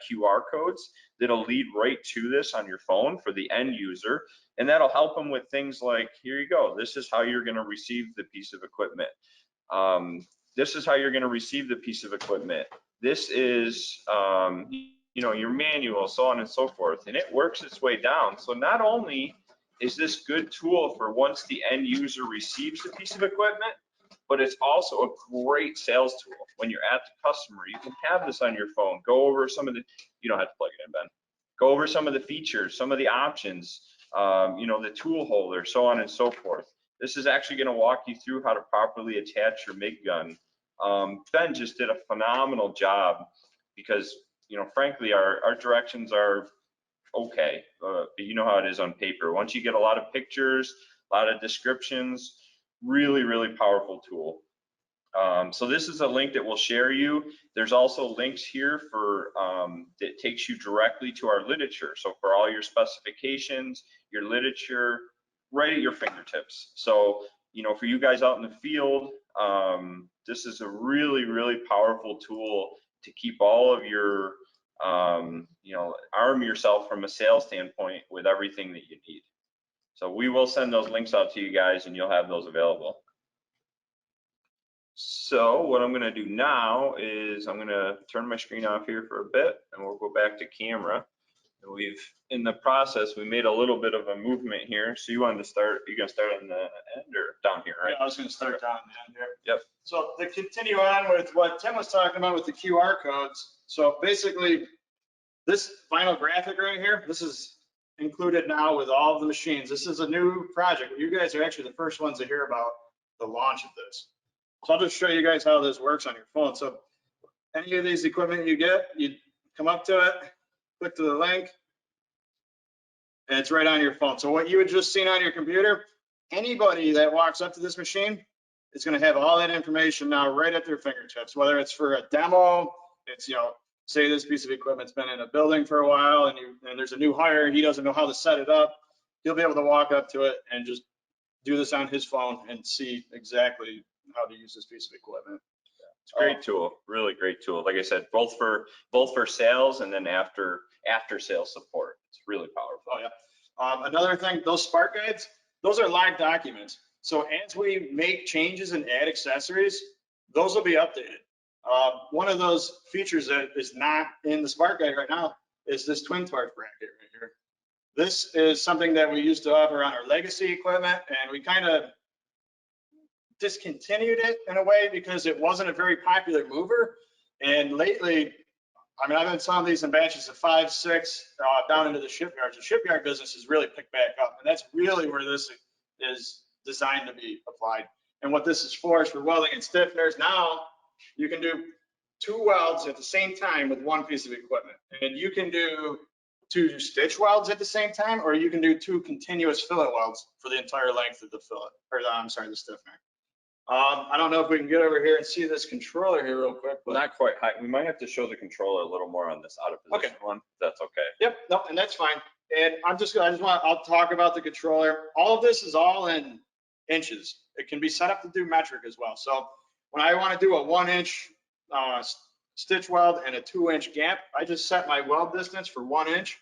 QR codes that'll lead right to this on your phone for the end user. And that'll help them with things like, here you go, this is how you're going to receive the piece of equipment. This is how you're going to receive the piece of equipment. This is, you know, your manual, so on and so forth. And it works its way down. So not only is this good tool for once the end user receives the piece of equipment, but it's also a great sales tool. When you're at the customer, you can have this on your phone. Go over some of the, you don't have to plug it in, Ben. Go over some of the features, some of the options, you know, the tool holder, so on and so forth. This is actually going to walk you through how to properly attach your MIG gun. Ben just did a phenomenal job because, you know, frankly, our directions are okay, but you know how it is on paper. Once you get a lot of pictures, a lot of descriptions, really, really powerful tool. So this is a link that we'll share you. There's also links here for that takes you directly to our literature. So for all your specifications, your literature, right at your fingertips. So, you know, for you guys out in the field, this is a really, really powerful tool to keep all of your, you know, arm yourself from a sales standpoint with everything that you need. So we will send those links out to you guys and you'll have those available. So what I'm gonna do now is I'm gonna turn my screen off here for a bit and we'll go back to camera. And we've, in the process, we made a little bit of a movement here. So you wanted to start, you're gonna start on the end or down here, right? Yeah, I was gonna start down the end here. Yep. So to continue on with what Tim was talking about with the QR codes. So basically this final graphic right here, this is included now with all of the machines. This is a new project. You guys are actually the first ones to hear about the launch of this. So I'll just show you guys how this works on your phone. So any of these equipment you get, you come up to it, click to the link, and it's right on your phone. So what you had just seen on your computer, anybody that walks up to this machine is going to have all that information now right at their fingertips, whether it's for a demo, it's, you know, say this piece of equipment's been in a building for a while and there's a new hire and he doesn't know how to set it up. He'll be able to walk up to it and just do this on his phone and see exactly how to use this piece of equipment. It's a great tool, really great tool. Like I said, both for sales and then after sales support. It's really powerful. Oh yeah. Another thing, those Spark guides, those are live documents. So as we make changes and add accessories, those will be updated. One of those features that is not in the Spark guide right now is this twin torch bracket right here. This is something that we used to offer on our legacy equipment, and we kind of discontinued it in a way because it wasn't a very popular mover. And lately, I mean, I've been selling these in batches of 5, 6 down into the shipyards. The shipyard business has really picked back up, and that's really where this is designed to be applied. And what this is for welding and stiffeners. Now you can do 2 welds at the same time with 1 piece of equipment, and you can do 2 stitch welds at the same time, or you can do 2 continuous fillet welds for the entire length of the fillet, or the stiffener. I don't know if we can get over here and see this controller here real quick, but not quite high. We might have to show the controller a little more on this out of position one. If that's okay. Yep, no, and that's fine. And I'll talk about the controller. All of this is all in inches. It can be set up to do metric as well. So when I want to do a 1-inch stitch weld and a 2-inch gap, I just set my weld distance for 1 inch,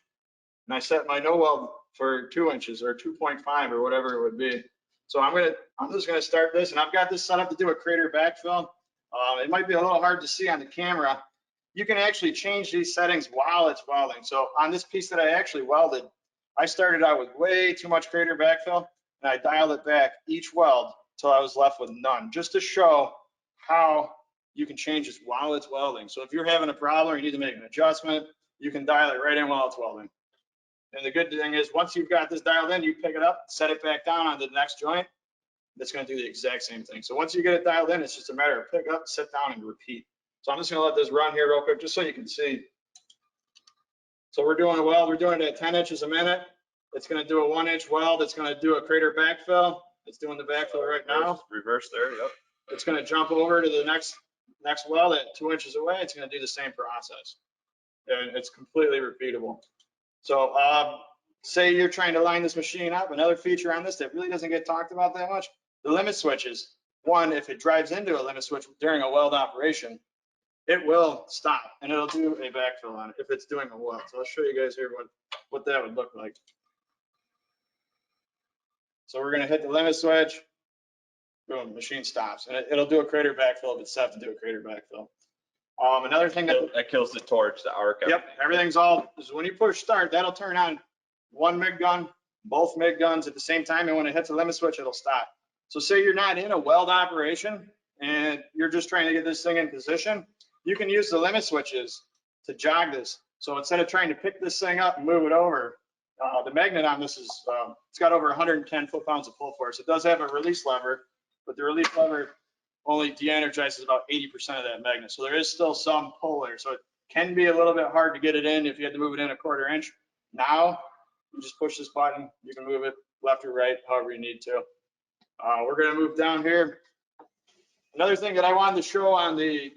and I set my no weld for 2 inches or 2.5 or whatever it would be. So I'm just gonna start this, and I've got this set up to do a crater backfill. It might be a little hard to see on the camera. You can actually change these settings while it's welding. So on this piece that I actually welded, I started out with way too much crater backfill, and I dialed it back each weld till I was left with none, just to show how you can change this while it's welding. So if you're having a problem or you need to make an adjustment, you can dial it right in while it's welding. And the good thing is, once you've got this dialed in, you pick it up, set it back down on the next joint. That's going to do the exact same thing. So once you get it dialed in, it's just a matter of pick up, sit down, and repeat. So I'm just going to let this run here real quick, just so you can see. So we're doing a weld. We're doing it at 10 inches a minute. It's going to do a 1-inch weld. It's going to do a crater backfill. It's doing the backfill right now. Reverse there. Yep. It's going to jump over to the next weld at 2 inches away. It's going to do the same process, and it's completely repeatable. So say you're trying to line this machine up, another feature on this that really doesn't get talked about that much, the limit switches. One, if it drives into a limit switch during a weld operation, it will stop and it'll do a backfill on it if it's doing a weld. So I'll show you guys here what that would look like. So we're gonna hit the limit switch, boom, machine stops, and it'll do a crater backfill if it's set to do a crater backfill. Another thing that kills the torch, the arc. Yep, everything's all, is when you push start, that'll turn on one MIG gun, both MIG guns at the same time, and when it hits the limit switch, it'll stop. So say you're not in a weld operation and you're just trying to get this thing in position, you can use the limit switches to jog this. So instead of trying to pick this thing up and move it over, the magnet on this is, it's got over 110 foot-pounds of pull force. It does have a release lever, but the release lever only de-energizes about 80% of that magnet. So there is still some pull there. So it can be a little bit hard to get it in if you had to move it in a 1/4 inch. Now, you just push this button. You can move it left or right, however you need to. We're gonna move down here. Another thing that I wanted to show on the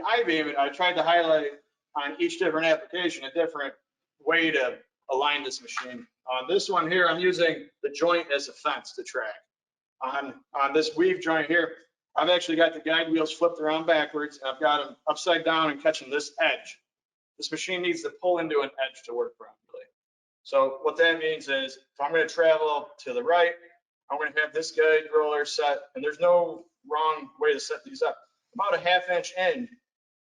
I-beam, I tried to highlight on each different application a different way to align this machine. On this one here, I'm using the joint as a fence to track. On this weave joint here, I've actually got the guide wheels flipped around backwards. I've got them upside down and catching this edge. This machine needs to pull into an edge to work properly. So what that means is if I'm going to travel to the right, I'm going to have this guide roller set, and there's no wrong way to set these up. About a 1/2 inch in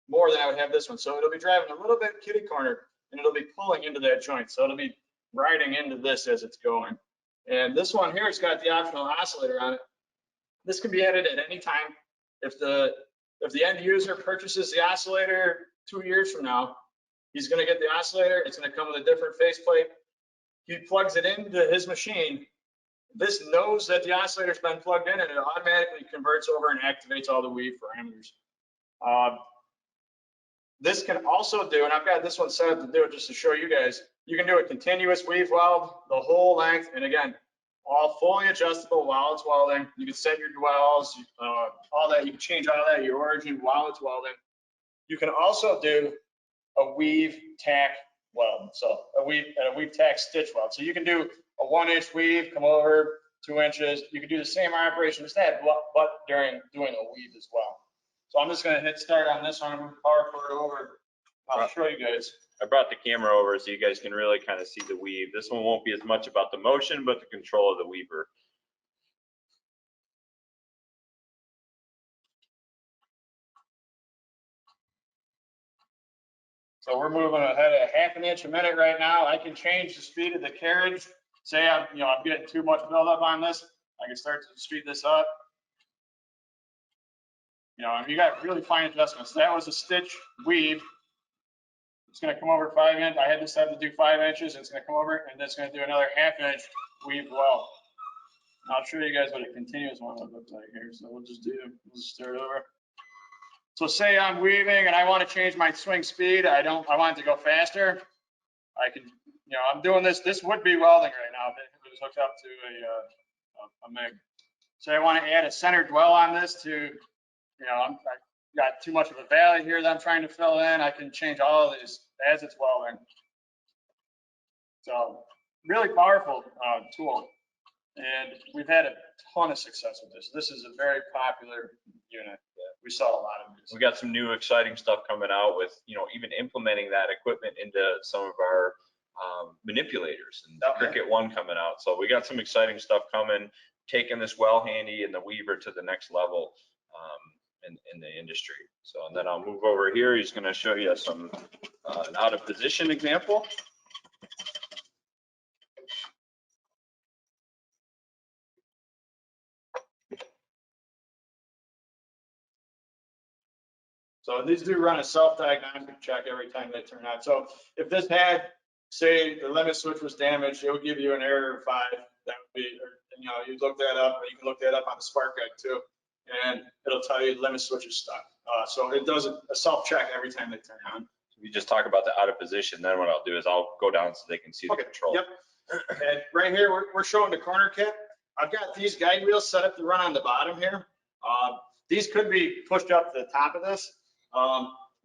more than I would have this one. So it'll be driving a little bit kitty corner, and it'll be pulling into that joint. So it'll be riding into this as it's going. And this one here has got the optional oscillator on it. This can be added at any time. If the end user purchases the oscillator 2 years from now, he's going to get the oscillator. It's going to come with a different faceplate. He plugs it into his machine. This knows that the oscillator's been plugged in, and it automatically converts over and activates all the weave parameters. This can also do, and I've got this one set up to do it just to show you guys, you can do a continuous weave weld the whole length, and again, all fully adjustable while it's welding. You can set your dwells, all that. You can change all that, your origin while it's welding. You can also do a weave tack weld, so a weave tack stitch weld. So you can do a 1-inch weave, come over 2 inches. You can do the same operation as that, but during doing a weave as well. So I'm just going to hit start on this one. I'm going to power cord over. I'll show you guys. I brought the camera over so you guys can really kind of see the weave. This one won't be as much about the motion, but the control of the weaver. So we're moving ahead at 1/2 inch a minute right now. I can change the speed of the carriage. Say I'm getting too much buildup on this. I can start to speed this up. You got really fine adjustments. That was a stitch weave. It's going to come over 5 inches. I had this set to do 5 inches. It's going to come over, and it's going to do another 1/2 inch weave weld. And I'll show you guys what a continuous one would look like here. So we'll just start over. So say I'm weaving and I want to change my swing speed. I want it to go faster. I can, I'm doing this. This would be welding right now if it was hooked up to a MIG. So I want to add a center dwell on this to, I got too much of a valley here that I'm trying to fill in. I can change all of these as it's welding. So really powerful tool. And we've had a ton of success with this. This is a very popular unit. We saw a lot of these. We got some new exciting stuff coming out with, even implementing that equipment into some of our manipulators, and Koike One coming out. So we got some exciting stuff coming, taking this Well Handy and the weaver to the next level in the industry. So, and then I'll move over here. He's going to show you some an out of position example. So these do run a self-diagnostic check every time they turn on. So if this had, say, the limit switch was damaged, it would give you an error of 5. That would be, you'd look that up, or you can look that up on the spark guide too, and it'll tell you the limit switch is stuck. So it does a self-check every time they turn on. We just talk about the out of position. Then what I'll do is I'll go down so they can see the control. Yep. And right here, we're showing the corner kit. I've got these guide wheels set up to run on the bottom here. These could be pushed up to the top of this.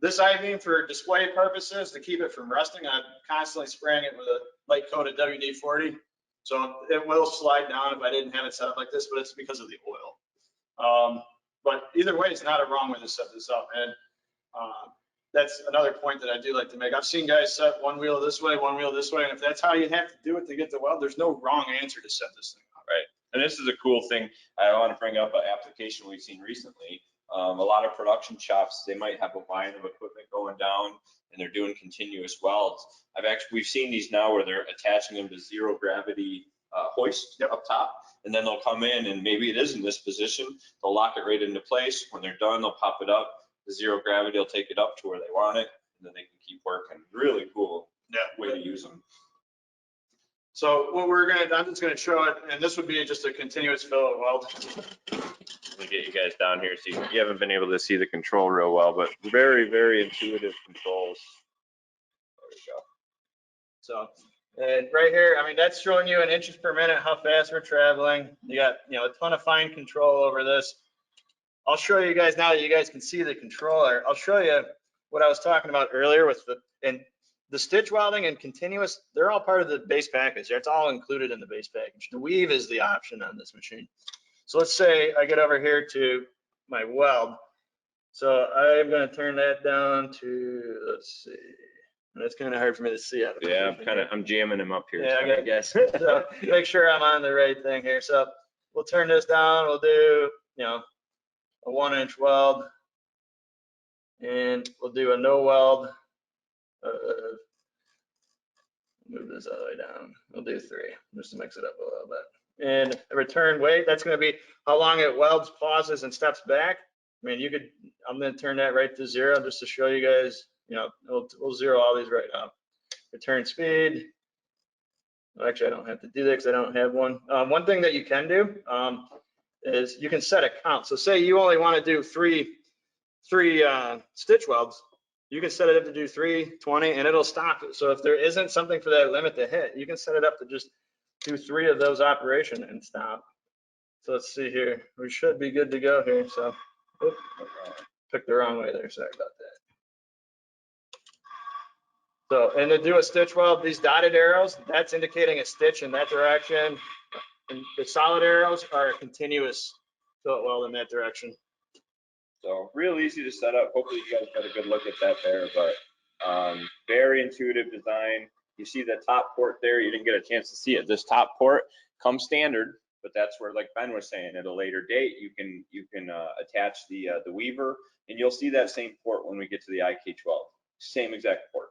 This I-beam for display purposes, to keep it from rusting, I'm constantly spraying it with a light coat of WD-40. So it will slide down if I didn't have it set up like this, but it's because of the oil. But either way, it's not a wrong way to set this up. And That's another point that I do like to make. I've seen guys set one wheel this way, one wheel this way, and if that's how you have to do it to get the weld, there's no wrong answer to set this thing up. Right. And this is a cool thing. I want to bring up an application we've seen recently. A lot of production shops, they might have a line of equipment going down and they're doing continuous welds. We've seen these now where they're attaching them to zero gravity hoist up top, and then they'll come in and maybe it is in this position. They'll lock it right into place. When they're done, they'll pop it up. The zero gravity will take it up to where they want it, and then they can keep working. Really cool way to use them. So what I'm just gonna show it, and this would be just a continuous fillet weld. Let me get you guys down here so you haven't been able to see the control real well, but very, very intuitive controls. There we go. So, and right here, I mean, that's showing you in inches per minute how fast we're traveling. You got, a ton of fine control over this. I'll show you guys now that you guys can see the controller. I'll show you what I was talking about earlier with the stitch welding and continuous. They're all part of the base package. It's all included in the base package. The weave is the option on this machine. So let's say I get over here to my weld. So I'm going to turn that down to, let's see. And it's kind of hard for me to see out of Yeah, I'm jamming him up here. Yeah, I guess. So make sure I'm on the right thing here. So we'll turn this down. We'll do, a 1-inch weld, and we'll do a no weld. Move this all the way down. We'll do 3 just to mix it up a little bit. And the return weight, that's going to be how long it welds, pauses, and steps back. I mean, I'm going to turn that right to 0 just to show you guys, we'll zero all these right now. Return speed. Well, actually, I don't have to do that because I don't have one. One thing that you can do is you can set a count. So say you only want to do three stitch welds, you can set it up to do 3, 20, and it'll stop it. So if there isn't something for that limit to hit, you can set it up to just do 3 of those operations and stop. So let's see here. We should be good to go here. So, oops, picked the wrong way there. Sorry about that. So, and to do a stitch weld, these dotted arrows, that's indicating a stitch in that direction. And the solid arrows are a continuous fillet weld in that direction. So real easy to set up. Hopefully you guys got a good look at that there, but very intuitive design. You see the top port there, you didn't get a chance to see it. This top port comes standard, but that's where, like Ben was saying, at a later date, you can attach the weaver, and you'll see that same port when we get to the IK12. Same exact port.